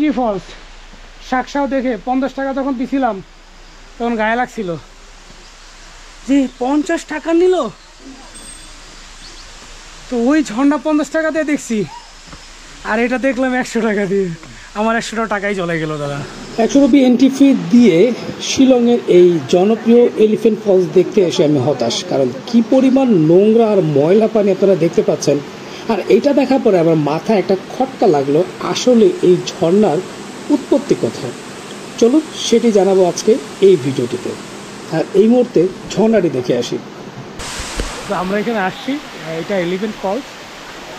টুঙ্গি false শাকসাও দেখে 50 টাকা তখন দিছিলাম, তখন গায়ে লাগছিল যে 50 টাকা নিল। তো ওই ঝর্ণা 50 টাকা দিয়ে দেখছি, আর এটা দেখলাম 100 টাকা দিয়ে। আমার 100 টাকাই চলে গেল দাদা। 100 রুপি এন্ট্রি ফি দিয়ে শিলংয়ের এই জনপ্রিয় এলিফ্যান্ট ফলস দেখতে এসে আমি হতাশ, কারণ কি পরিমাণ নোংরা আর ময়লা পানি আপনারা দেখতে পাচ্ছেন। আর এটা দেখার পরে আমার মাথায় একটা খটকা লাগলো, আসলে এই ঝর্ণার উৎপত্তি কোথায়। চলুন সেটি জানাবো আজকে এই ভিডিওটিতে। আর এই মুহূর্তে ঝর্ণাটি দেখে আসি। তো আমরা এখানে আসছি, এটা এলিফ্যান্ট ফলস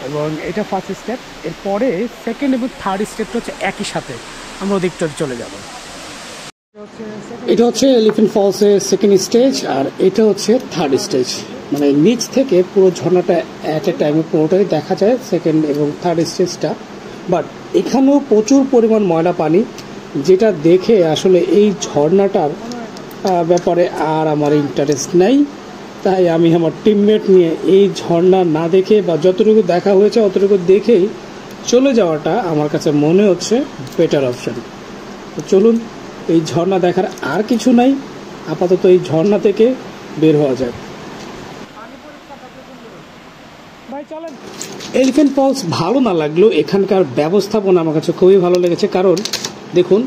এবং এটা ফার্স্ট স্টেপ। এরপরে সেকেন্ড এবং থার্ড স্টেপটা হচ্ছে একই সাথে, আমরা ওদিকটা চলে যাব। এটা হচ্ছে এলিফ্যান্ট ফলসের সেকেন্ড স্টেজ, আর এটা হচ্ছে থার্ড স্টেজ। মানে নিচ থেকে পুরো ঝর্ণাটা অ্যাট এ টাইমে পুরোটাই দেখা যায়, সেকেন্ড এবং থার্ড স্টেজটা। বাট এখানেও প্রচুর পরিমাণ ময়লা পানি, যেটা দেখে আসলে এই ঝর্ণাটার ব্যাপারে আর আমার ইন্টারেস্ট নেই। তাই আমি আমার টিমমেট নিয়ে এই ঝর্ণা না দেখে বা যতটুকু দেখা হয়েছে অতটুকু দেখেই চলে যাওয়াটা আমার কাছে মনে হচ্ছে বেটার অপশন। তো চলুন, এই ঝর্ণা দেখার আর কিছু নাই, আপাতত এই ঝর্ণা থেকে বের হওয়া যায়। এলিফ্যান্ট ফলস ভালো না লাগলেও এখানকার ব্যবস্থাপনা আমার কাছে খুবই ভালো লেগেছে। কারণ দেখুন,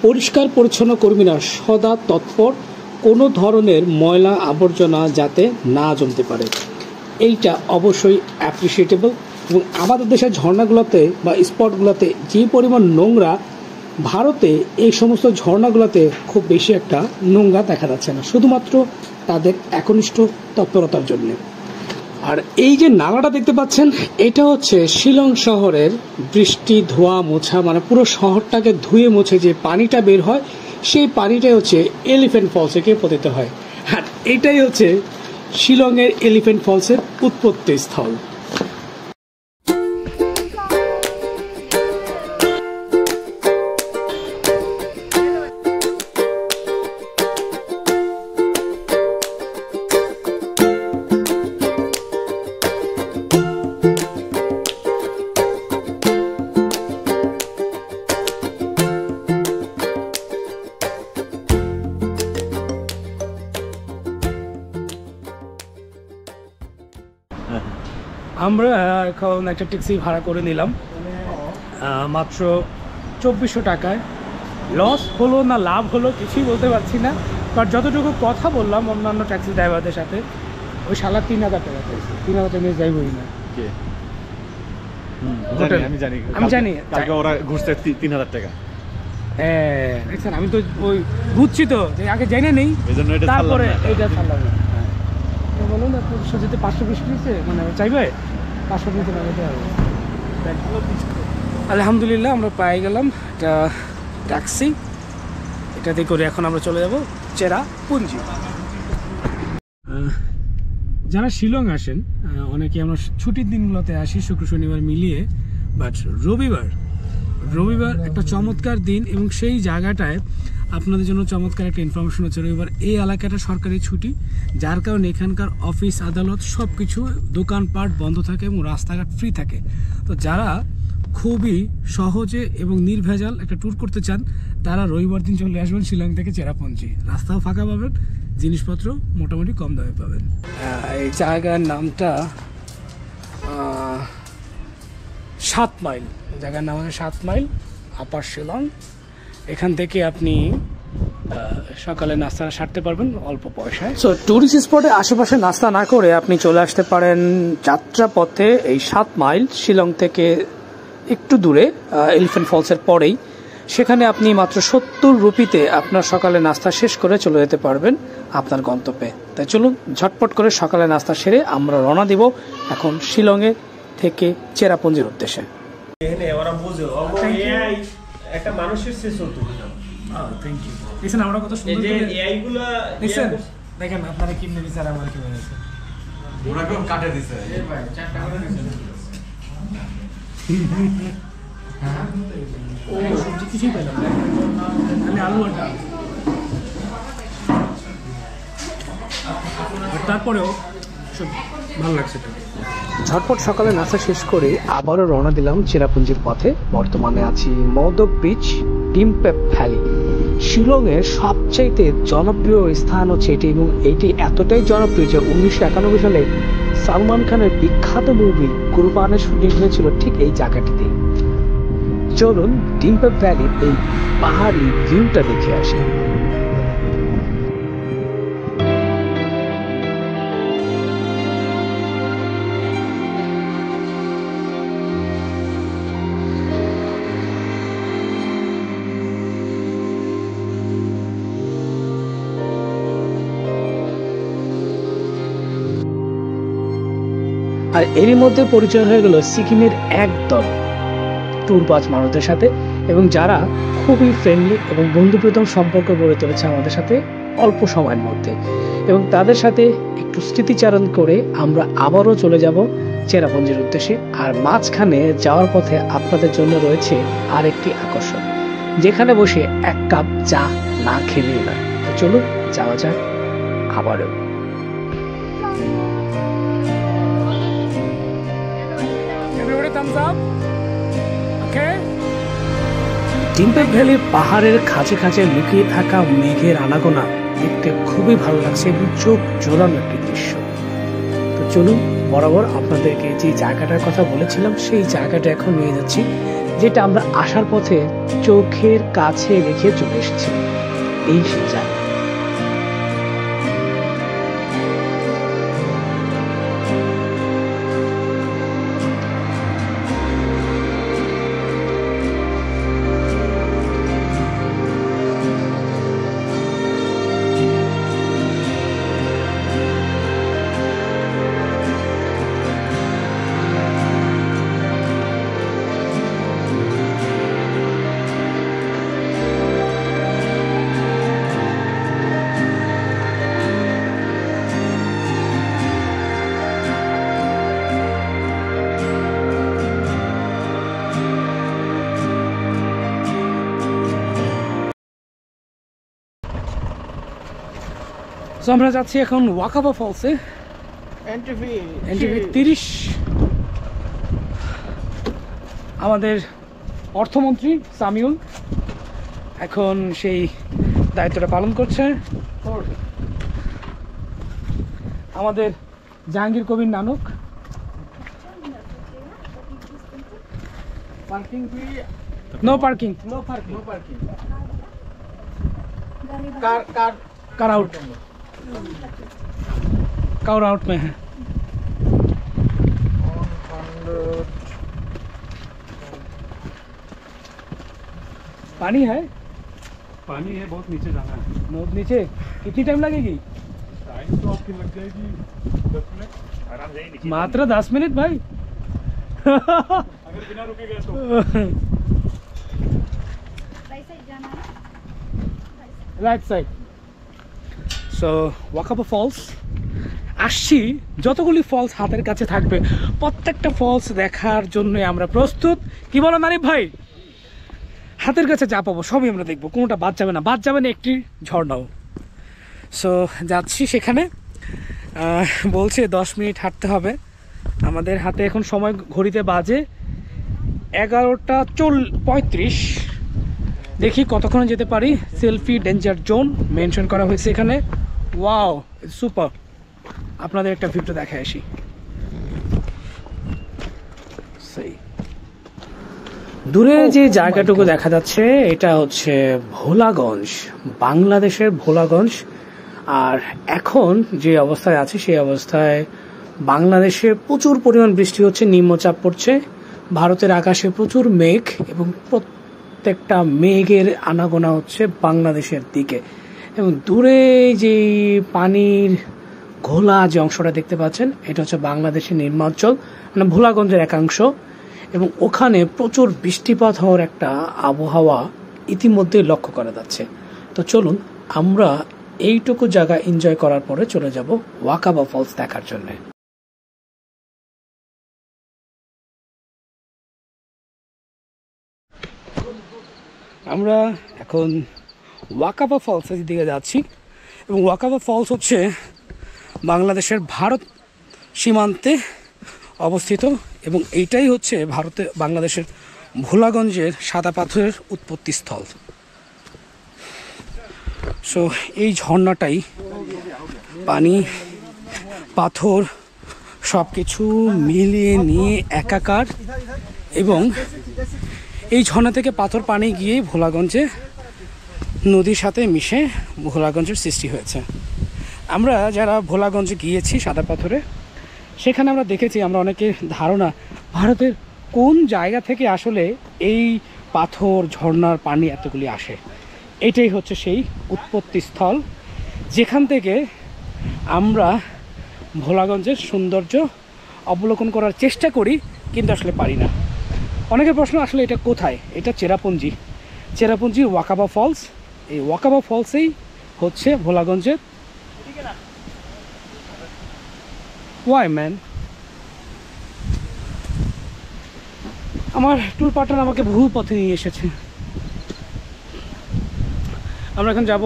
পরিষ্কার পরিচ্ছন্ন কর্মীরা সদা তৎপর, কোনো ধরনের ময়লা আবর্জনা যাতে না জমতে পারে, এইটা অবশ্যই অ্যাপ্রিসিয়েটেবল। এবং আমাদের দেশের ঝর্ণাগুলোতে বা স্পটগুলোতে যে পরিমাণ নোংরা, ভারতে এই সমস্ত ঝর্ণাগুলোতে খুব বেশি একটা নোংরা দেখা যাচ্ছে না, শুধুমাত্র তাদের একনিষ্ঠ তৎপরতার জন্য। আর এই যে নালাটা দেখতে পাচ্ছেন, এটা হচ্ছে শিলং শহরের বৃষ্টি ধোয়া মোছা, মানে পুরো শহরটাকে ধুয়ে মুছে যে পানিটা বের হয়, সেই পানিটাই হচ্ছে এলিফ্যান্ট ফলসে গিয়ে পতিত হয়। আর এটাই হচ্ছে শিলংয়ের এলিফ্যান্ট ফলসের উৎপত্তি স্থল। আমরা এখন একটা ট্যাক্সি ভাড়া করে নিলাম, মাত্র 2400 টাকায়। লস হলো না লাভ হলো কিছুই বলতে পারছি না, বাট যতটুকু কথা বললাম অন্যান্য ট্যাক্সি ড্রাইভারদের সাথে, ওই 3000 টাকা পেয়েছে। 3000 টাকা নিয়ে যাইবই না। আমি জানি ওরা ঘুরছে 3000 টাকা। হ্যাঁ দেখছেন, আমি তো ওই বুঝছি তো যে আগে জেনে নেই, তারপরে এইটা ছাড়লাম না। বলুন না, যদি 520 নিচ্ছে, মানে চাইবে 500 নিতে লাগাতে হবে। আলহামদুলিল্লাহ আমরা পেয়ে গেলাম একটা ট্যাক্সি, এটাতে করে এখন আমরা চলে যাব চেরাপুঞ্জি। যারা শিলং আসেন, অনেকে আমরা ছুটির দিনগুলোতে আসি, শুক্র শনিবার মিলিয়ে, বাট রবিবার একটা চমৎকার দিন, এবং সেই জায়গাটায় আপনাদের জন্য চমৎকার একটা ইনফরমেশন হচ্ছে, রবিবার এই এলাকাটা সরকারি ছুটি, যার কারণে এখানকার অফিস আদালত সব কিছু দোকানপাট বন্ধ থাকে এবং রাস্তাঘাট ফ্রি থাকে। তো যারা খুবই সহজে এবং নির্ভেজাল একটা ট্যুর করতে চান, তারা রবিবার দিন চলে আসবেন শিলং থেকে চেরাপুঞ্জি। রাস্তাও ফাঁকা পাবেন, জিনিসপত্র মোটামুটি কম দামে পাবেন। এই জায়গার নামটা 7 মাইল, জায়গার নাম হচ্ছে 7 মাইল আপার শিলং। এখান থেকে আপনি সকালে নাস্তা সারতে পারবেন অল্প পয়সায়। সো টুরিস্ট স্পটে আশেপাশে নাস্তা না করে আপনি চলে আসতে পারেন যাত্রাপথে এই 7 মাইল শিলং থেকে একটু দূরে, এলিফ্যান্ট ফলসের পরেই। সেখানে আপনি মাত্র 70 রুপিতে আপনার সকালে নাস্তা শেষ করে চলে যেতে পারবেন আপনার গন্তব্যে। তাই চলুন ঝটপট করে সকালে নাস্তা সেরে আমরা রওনা দিব এখন শিলংয়ে থেকে চেরাপুঞ্জির উদ্দেশ্যে। একটা মানুষের শেষ হতো। Thank you. দেখছেন আমরা কত সুন্দর এইগুলো দেখছেন, দেখেন আপনারা কিভাবে বিচার আমার কি হয়েছে, ওরা কেউ কাটে দিছে। এই ভাই 4 টাকা করে দিছে। সবজি কিছুই পেলাম না, খালি আলু আর ডাল। তারপরেও সব ভালো লাগছে। ঝটপট সকালে নাস্তা শেষ করে আবারও রওনা দিলাম চেরাপুঞ্জির পথে। বর্তমানে আছি মৌদক বিচ, ডিমপেপ ভ্যালি। শিলংয়ের সবচাইতে জনপ্রিয় স্থান হচ্ছে এটি, এবং এটি এতটাই জনপ্রিয় যে 1991 সালে সালমান খানের বিখ্যাত মুভি কুরবানের শুটিং হয়েছিল ঠিক এই জায়গাটিতে। চলুন ডিমপেপ ভ্যালির এই পাহাড়ি ভিউটা দেখে আসি। আর এরই মধ্যে পরিচয় হয়ে গেল সিকিমের একদম ট্যুরবাজ মানুষদের সাথে, এবং যারা খুবই ফ্রেন্ডলি এবং বন্ধুপ্রথম সম্পর্ক গড়ে তুলেছে আমাদের সাথে অল্প সময়ের মধ্যে। এবং তাদের সাথে একটু স্মৃতিচারণ করে আমরা আবারও চলে যাব চেরাপুঞ্জির উদ্দেশ্যে। আর মাঝখানে যাওয়ার পথে আপনাদের জন্য রয়েছে আরেকটি আকর্ষণ, যেখানে বসে এক কাপ চা না খেলেই নয়। তো চলুন যাওয়া যাক আবারও। ডিমপেপ ভ্যালির পাহাড়ের খাঁচে খাঁচে লুকিয়ে থাকা মেঘের আনাগোনা দেখতে খুবই ভালো লাগছে এবং চোখ জোড়ানো একটি দৃশ্য। তো চলুন বরাবর আপনাদেরকে যে জায়গাটার কথা বলেছিলাম সেই জায়গাটা এখন নিয়ে যাচ্ছি, যেটা আমরা আসার পথে চোখের কাছে রেখে চলে এসেছি। এই সেই জায়গা। তো আমরা যাচ্ছি এখন ওয়াকাবা ফলসে। এনটিভি 30 আমাদের অর্থমন্ত্রী সামিউল এখন সেই দায়িত্বটা পালন করছে। আমাদের জাহাঙ্গীর কবির নানক पार्किंग भी no parking no parking car car car out car out में है। पानी है पानी है, बहुत नीचे जाना है। बहुत नीचे। कितनी टाइम लगेगी? टाइम तो आपकी लग जाएगी 10 मिनट आराम से। नीचे मात्र 10 मिनट भाई। अगर बिना रुके गए तो রাইট সাইড। সো ওয়াকাবা ফলস আসছি, যতগুলি ফলস হাতের কাছে থাকবে প্রত্যেকটা ফলস দেখার জন্য আমরা প্রস্তুত। কি বলো নারিফ ভাই? হাতের কাছে যা পাবো সবই আমরা দেখবো, কোনোটা বাদ যাবে না, বাদ যাবে না একটি ঝর্ণাও। সো যাচ্ছি সেখানে। বলছে 10 মিনিট হাঁটতে হবে। আমাদের হাতে এখন সময় ঘড়িতে বাজে 11টা 35। দেখি কতক্ষণ যেতে পারি। সেলফি ডেঞ্জার জোন মেনশন করা হয়েছে এখানে। Wow super. আপনাদের একটা ভিউটা দেখে আসি। সেই দূরে যে জায়গাটুকু দেখা যাচ্ছে এটা হচ্ছে ভোলাগঞ্জ, বাংলাদেশের ভোলাগঞ্জ। আর এখন যে অবস্থায় আছে সেই অবস্থায় বাংলাদেশে প্রচুর পরিমাণ বৃষ্টি হচ্ছে, নিম্নচাপ পড়ছে, ভারতের আকাশে প্রচুর মেঘ এবং প্রত্যেকটা মেঘের আনাগোনা হচ্ছে বাংলাদেশের দিকে। এবং দূরে যে পানির ঘোলা যে অংশটা দেখতে পাচ্ছেন এটা হচ্ছে বাংলাদেশের নিম্নাঞ্চল, মানে ভোলাগঞ্জের একাংশ। এবং ওখানে প্রচুর বৃষ্টিপাত হওয়ার একটা আবহাওয়া ইতিমধ্যে লক্ষ্য করা যাচ্ছে। তো চলুন আমরা এইটুকু জায়গা এনজয় করার পরে চলে যাব ওয়াকাবা ফলস দেখার জন্য। আমরা এখন ওয়াকাবা ফলসের দিকে যাচ্ছি এবং ওয়াকাবা ফলস হচ্ছে বাংলাদেশের ভারত সীমান্তে অবস্থিত এবং এইটাই হচ্ছে বাংলাদেশের ভোলাগঞ্জের সাদা পাথরের উৎপত্তি স্থল। সো এই ঝর্ণাটাই পানি পাথর সব কিছু মিলিয়ে নিয়ে একাকার, এবং এই ঝর্ণা থেকে পাথর পানি গিয়ে ভোলাগঞ্জে নদীর সাথে মিশে ভোলাগঞ্জের সৃষ্টি হয়েছে। আমরা যারা ভোলাগঞ্জে গিয়েছি সাদা পাথরে, সেখানে আমরা দেখেছি, আমরা অনেকের ধারণা ভারতের কোন জায়গা থেকে আসলে এই পাথর ঝর্ণার পানি এতগুলি আসে। এটাই হচ্ছে সেই উৎপত্তি স্থল, যেখান থেকে আমরা ভোলাগঞ্জের সৌন্দর্য অবলোকন করার চেষ্টা করি, কিন্তু আসলে পারি না। অনেকের প্রশ্ন, আসলে এটা কোথায়? এটা চেরাপুঞ্জির ওয়াকাবা ফলস। এই ওয়াকাবা ফলসেই হচ্ছে ভোলাগঞ্জের। ওয়াই ম্যান, আমার ট্যুর পার্টনার আমাকে ভুল পথে নিয়ে এসেছে। আমরা এখন যাব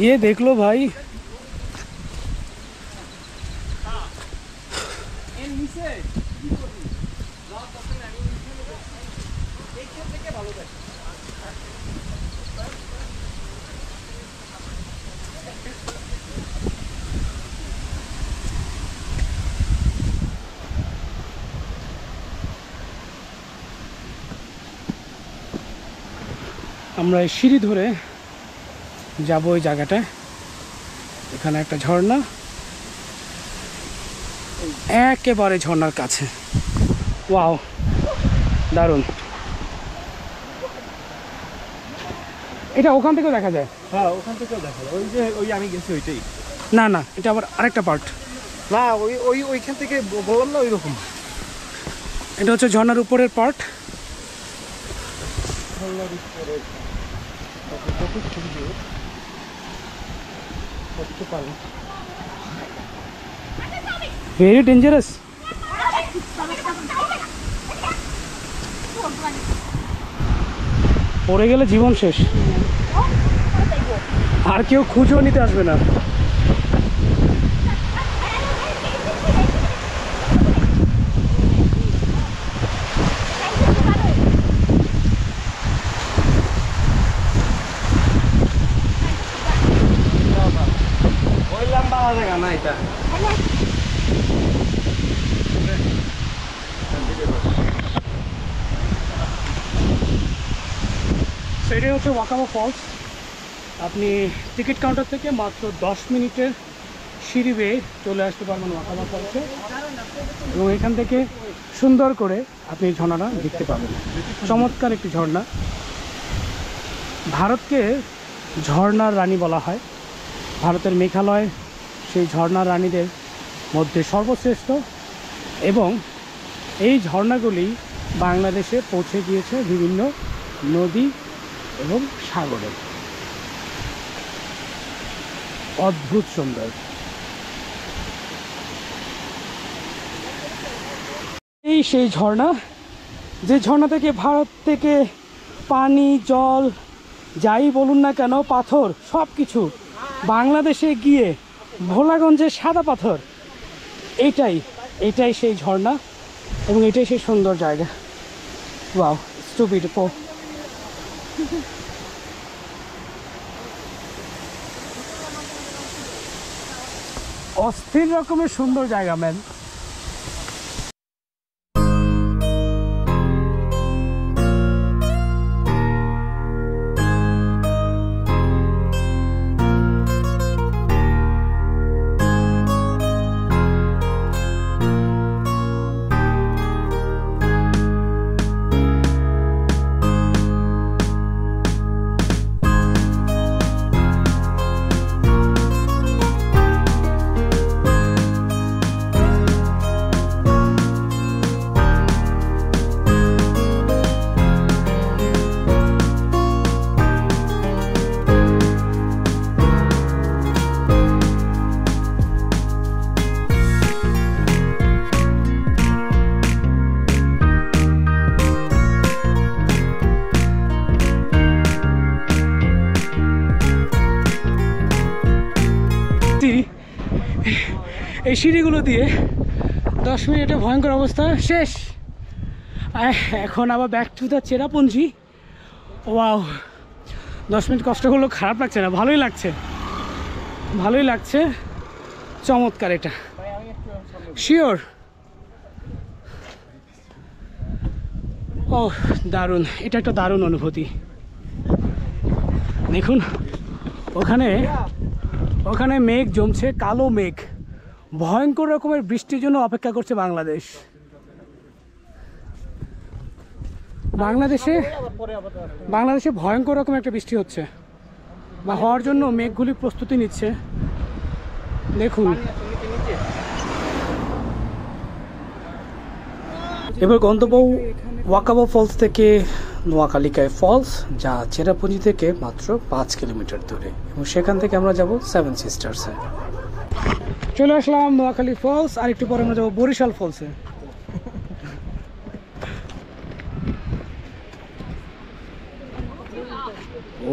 ये देख लो भाई, আমরা এই সিঁড়ি ধরে যাব ওই জায়গাটায়। এখানে একটা ঝর্ণা, একেবারে ঝর্ণার কাছে। ওয়াও, দারুণ। এটা ওখান থেকেও দেখা যায়? হ্যাঁ, ওখান থেকেও দেখা যায়। ওই যে আমি গেছি ওইটাই। না না, এটা আবার আরেকটা পার্ট। না, ওইখান থেকে বললাম না, ওইরকম। এটা হচ্ছে ঝর্ণার উপরের পার্ট। Very dangerous. পড়ে গেলে জীবন শেষ, আর কেউ খুঁজেও নিতে আসবে না। ওই লম্বা জায়গা না এটা। সেটাই হচ্ছে ওয়াকাবা ফলস। আপনি টিকিট কাউন্টার থেকে মাত্র 10 মিনিটের সিঁড়ি বেয়ে চলে আসতে পারবেন ওয়াকাবা ফলসে, এবং এখান থেকে সুন্দর করে আপনি ঝর্ণাটা দেখতে পাবেন। চমৎকার একটি ঝর্ণা। ভারতকে ঝর্ণার রানী বলা হয়। ভারতের মেঘালয় সেই ঝর্ণার রানীদের মধ্যে সর্বশ্রেষ্ঠ, এবং এই ঝর্ণাগুলি বাংলাদেশে পৌঁছে গিয়েছে বিভিন্ন নদী এবং সাগরে। অদ্ভুত সুন্দর। এই সেই ঝর্ণা, যে ঝর্ণা থেকে ভারত থেকে পানি, জল, যাই বলুন না কেন, পাথর সব কিছু বাংলাদেশে গিয়ে ভোলাগঞ্জের সাদা পাথর, এটাই সেই ঝর্ণা, এবং এটাই সেই সুন্দর জায়গা। ওয়াও, স্টুপিড পো। অস্থির রকমের সুন্দর জায়গা ম্যান। এই সিঁড়িগুলো দিয়ে 10 মিনিটে ভয়ঙ্কর অবস্থা শেষ। এখন আবার back to the Cherrapunji. Wow, 10 minute কষ্ট করলেও খারাপ লাগছে না, ভালোই লাগছে, ভালোই লাগছে। চমৎকার এটা, শিওর। ও দারুণ, এটা একটা দারুণ অনুভূতি। দেখুন ওখানে ওখানে মেঘ জমছে, কালো মেঘ, ভয়ঙ্কর রকমের বৃষ্টির জন্য অপেক্ষা করছে বাংলাদেশ। বাংলাদেশে ভয়ঙ্কর রকম একটা বৃষ্টি হচ্ছে বা হওয়ার জন্য মেঘগুলি প্রস্তুতি নিচ্ছে। দেখুন এবার গন্তব্য ওয়াকাবো ফলস থেকে নোয়াখালীকায় ফলস, যা চেরাপুঞ্জি থেকে মাত্র 5 কিলোমিটার দূরে, এবং সেখান থেকে আমরা যাব 7 সিস্টার্সে। চলে আসলাম নোয়াখালী ফলস, আর একটু পরে আমরা যাবো বরিশাল ফলসে।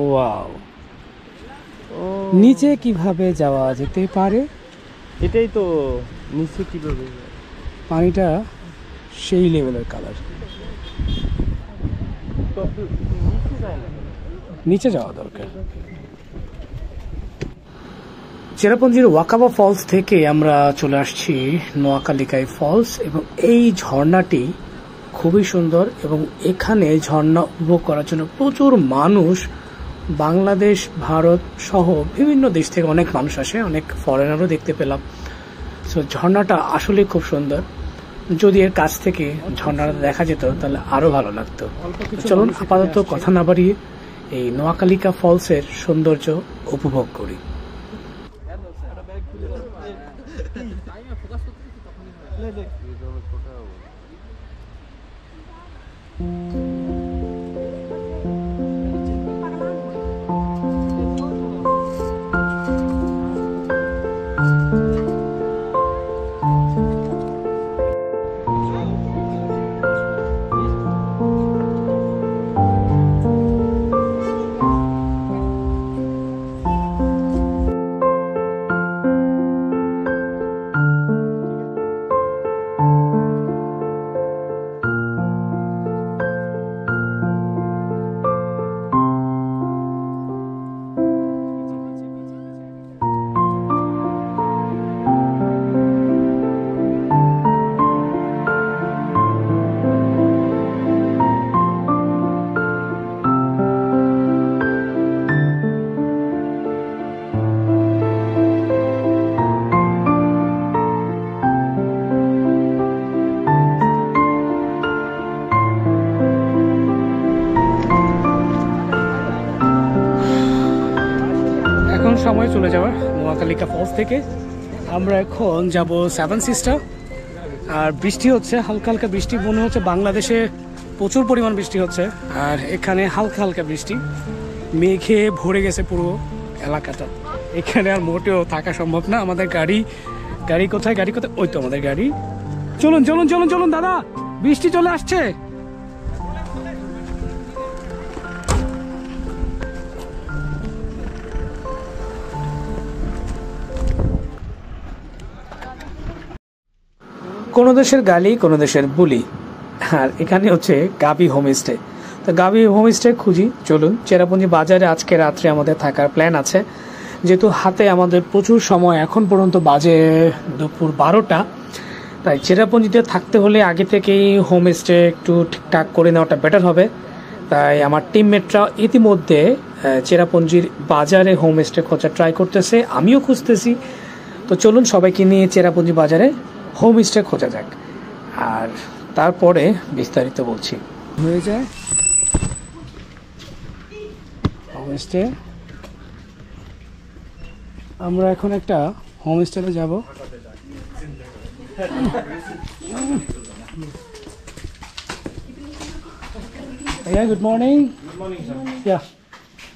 ওয়াও, নিচে কিভাবে যাওয়া যেতে পারে? এটাই তো, নিচে কিভাবে পানিটা সেই লেভেলের কালার। নিচে যাওয়া দরকার। চেরাপুঞ্জির ওয়াকাবো ফলস থেকে আমরা চলে আসছি নোয়াখালীকায় ফলস, এবং এই ঝর্ণাটি খুবই সুন্দর, এবং এখানে ঝর্ণা উপভোগ করার জন্য প্রচুর মানুষ, বাংলাদেশ, ভারত সহ বিভিন্ন দেশ থেকে অনেক মানুষ আসে, অনেক ফরেনারও দেখতে পেলাম। সো ঝর্ণাটা আসলে খুব সুন্দর। যদি এর কাছ থেকে ঝর্ণাটা দেখা যেত তাহলে আরো ভালো লাগতো। চলুন আপাতত কথা না বাড়িয়ে এই নোয়াখালীকা ফলসের সৌন্দর্য উপভোগ করি। সময় চলে যাওয়ার নোয়াখালীকা ফলস থেকে আমরা এখন যাব 7 সিস্টার। আর বৃষ্টি হচ্ছে, হালকা হালকা বৃষ্টি, মনে হচ্ছে বাংলাদেশে প্রচুর পরিমাণ বৃষ্টি হচ্ছে, আর এখানে হালকা হালকা বৃষ্টি, মেঘে ভরে গেছে পুরো এলাকাটা। এখানে আর মোটেও থাকা সম্ভব না। আমাদের গাড়ি কোথায়, ওই তো আমাদের গাড়ি। চলুন চলুন চলুন চলুন দাদা, বৃষ্টি চলে আসছে। কোনো দেশের গালি, কোনো দেশের বুলি। আর এখানে হচ্ছে গাবি হোমস্টে। তো গাবি হোমস্টে খুঁজি। চলুন, চেরাপুঞ্জি বাজারে আজকে রাত্রে আমাদের থাকার প্ল্যান আছে, যেহেতু হাতে আমাদের প্রচুর সময়, এখন পর্যন্ত বাজে দুপুর 12টা। তাই চেরাপুঞ্জিতে থাকতে হলে আগে থেকেই হোমস্টে একটু ঠিকঠাক করে নেওয়াটা বেটার হবে। তাই আমার টিমমেটরা ইতিমধ্যে চেরাপুঞ্জির বাজারে হোমস্টে খোঁজা ট্রাই করতেছে, আমিও খুঁজতেছি। তো চলুন সবাইকে নিয়ে চেরাপুঞ্জি বাজারে হোমস্টে খোঁজা যাক, আর তারপরে বিস্তারিত বলছি। হয়ে যায় হোমস্টে। আমরা এখন একটা হোমস্টেতে যাব। Yeah, good morning. Good morning, sir. Yeah,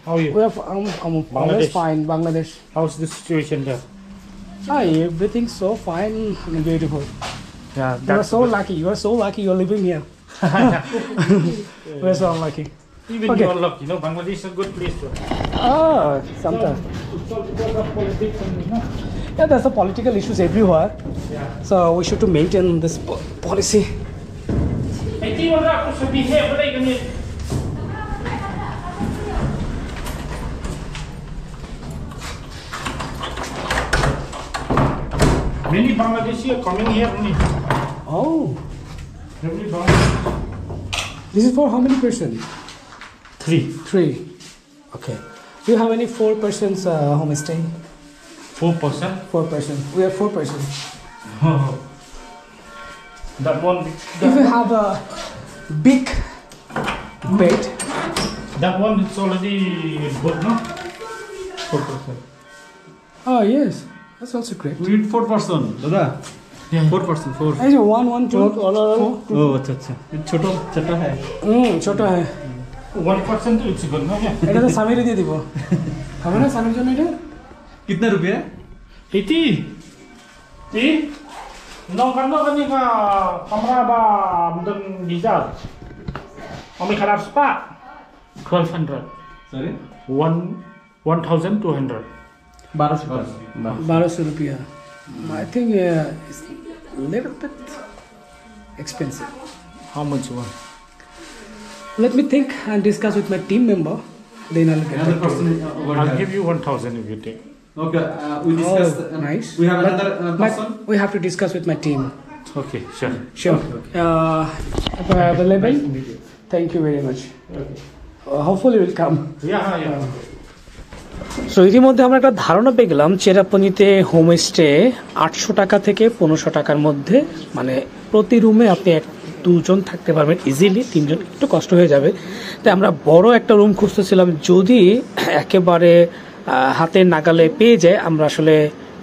How are you? we are Bangladesh. Fine, Bangladesh. How's the situation there? Hi, everything's so fine and beautiful. Yeah, You are so lucky. You are so lucky. You are living here. We are so lucky. Even Okay. you are lucky, Bangladesh is a good place to. Sometimes. It's all because of politics and Yeah, there's a political issues everywhere. Yeah. So we should to maintain this policy. I think we're not supposed to be here, but I can. Many Bangladeshi are coming here only. Oh, Every Bangladeshi. this is for how many persons? 3. 3. Okay. Do you have any 4 persons homestay? 4%. 4 persons. We have 4 persons. That one. If you have a big bed, That one is already booked, no? 4%. oh yes, that's also great. We need 4 person, দাদা। Yeah. 4 person, 4। I see 1, 1, 2, all around. ও আচ্ছা আচ্ছা। ছোট ছোট है। ছোট হ্যাঁ 1% to it's good, no? Yeah. এটা তো স্বামীরে দিয়ে দিব হবে না স্বামীর জন্য এটা कितना रुपया? 80. See? No, kan ka kamera ba dan diesel. Kami kalah spa. 1200. Sorry? 1,200. 1200 1200 रुपया I think it's a little bit expensive. How much one? Let me think and discuss with my team member, then I'll get Another back to person you. over I'll here. give you 1,000 if you take. Okay, we discussed. Oh, nice. We have But another person. we have to discuss with my team. Okay, sure. Sure. If I have available, thank you very much. Hopefully will come. Yeah. So ইতিমধ্যে আমরা একটা ধারণা পেয়ে গেলাম চেরাপুঞ্জিতে homestay 800 টাকা থেকে 1500 টাকার মধ্যে, মানে প্রতি রুমে আপনি 1-2 জন থাকতে পারবেন ইজিলি, 3 জন একটু কষ্ট হয়ে যাবে। তাই আমরা বড় একটা রুম খুঁজতেছিলাম, যদি একেবারে হাতের নাগালে পেয়ে যায় আমরা আসলে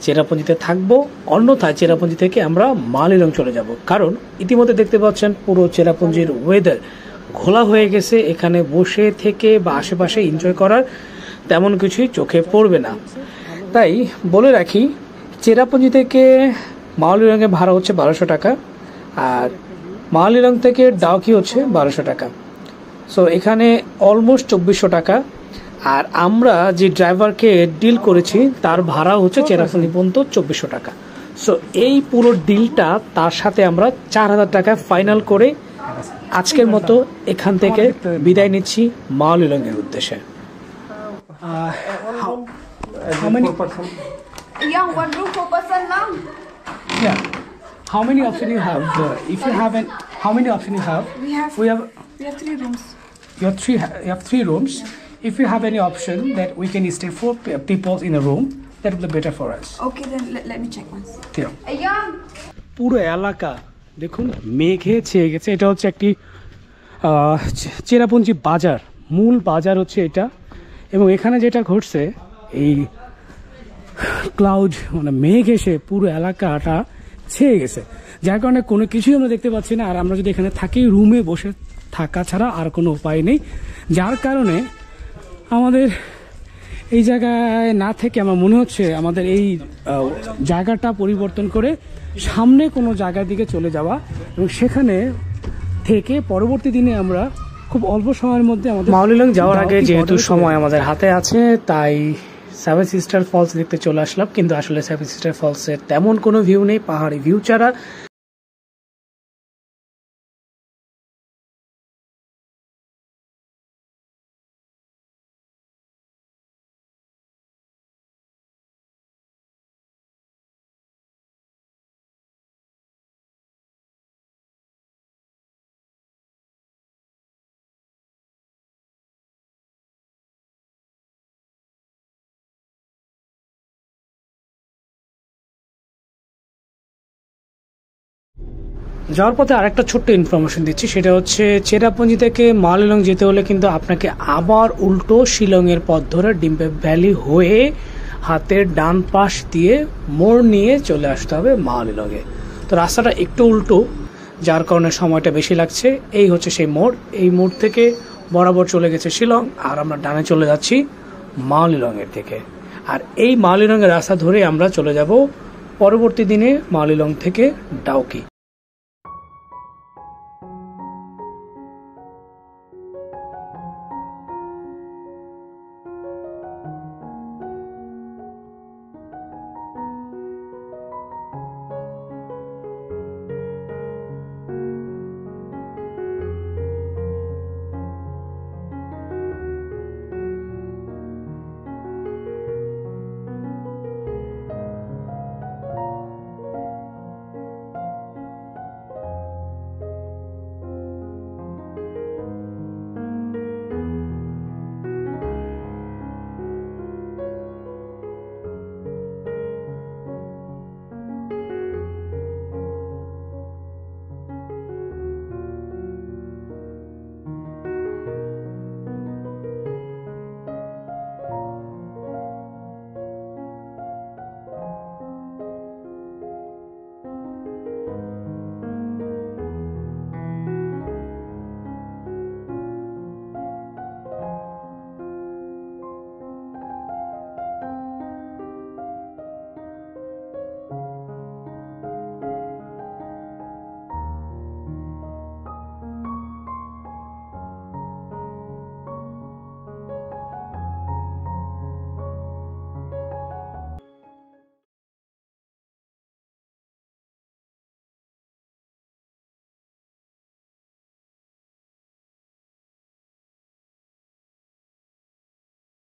চেরাপুঞ্জিতে থাকবো, অন্যথায় চেরাপুঞ্জি থেকে আমরা মালিলং চলে যাব। কারণ ইতিমধ্যে দেখতে পাচ্ছেন পুরো চেরাপুঞ্জির ওয়েদার ঘোলা হয়ে গেছে, এখানে বসে থেকে বা আশেপাশে এনজয় করার তেমন কিছুই চোখে পড়বে না। তাই বলে রাখি, চেরাপুঞ্জি থেকে মাওলিলংয়ে ভাড়া হচ্ছে 1200 টাকা, আর মাওলিলং থেকে ডাউকি হচ্ছে 1200 টাকা। সো এখানে অলমোস্ট 2400 টাকা। আর আমরা যে ড্রাইভারকে ডিল করেছি তার ভাড়া হচ্ছে চেরাপুঞ্জি পর্যন্ত 2400 টাকা। সো এই পুরো ডিলটা তার সাথে আমরা 4000 টাকা ফাইনাল করে আজকের মতো এখান থেকে বিদায় নিচ্ছি মাওলিলংয়ের উদ্দেশ্যে। How many? Yeah, 1 room 4 person now. Yeah. How many options you have? If you have an, how many options you have? We have We have 3 rooms. you have 3 rooms. If you have any option that we can stay 4 people in a room, that would be better for us. Okay, then let me check once. Yeah. Ayan. পুরো এলাকা দেখুন মেঘে ছেয়ে গেছে। এটা হচ্ছে একটি চেরাপুঞ্জি বাজার, মূল বাজার হচ্ছে এটা। এবং এখানে যেটা ঘটছে, এই ক্লাউড মানে মেঘ এসে পুরো এলাকাটা ছেয়ে গেছে, যার কারণে কোনো কিছুই আমরা দেখতে পাচ্ছি না। আর আমরা যদি এখানে থাকি, রুমে বসে থাকা ছাড়া আর কোনো উপায় নেই, যার কারণে আমাদের এই জায়গায় না থেকে আমার মনে হচ্ছে আমাদের এই জায়গাটা পরিবর্তন করে সামনে কোনো জায়গার দিকে চলে যাওয়া, এবং সেখানে থেকে পরবর্তী দিনে আমরা খুব অল্প সময়ের মধ্যে আমাদের মাওলিলং যাওয়ার আগে যেহেতু সময় আমাদের হাতে আছে, তাই 7 সিস্টার ফলস দেখতে চলে আসলাম। কিন্তু আসলে 7 সিস্টার ফলসের তেমন কোনো ভিউ নেই, পাহাড়ি ভিউ ছাড়া। যাওয়ার পথে আরেকটা ছোট্ট ইনফরমেশন দিচ্ছি, সেটা হচ্ছে চেরাপুঞ্জি থেকে মাওলিলং যেতে হলে কিন্তু আপনাকে আবার উল্টো শিলংয়ের পথ ধরে ডিম্পে ভ্যালি হয়ে হাতের ডান পাশ দিয়ে মোড় নিয়ে চলে আসতে হবে মাওলিলংয়ে। তো রাস্তাটা একটু উল্টো, যার কারণে সময়টা বেশি লাগছে। এই হচ্ছে সেই মোড়, এই মোড় থেকে বরাবর চলে গেছে শিলং, আর আমরা ডানে চলে যাচ্ছি মাওলিলংয়ের দিকে। আর এই মাওলিলংয়ের রাস্তা ধরে আমরা চলে যাব পরবর্তী দিনে মাওলিলং থেকে ডাউকি।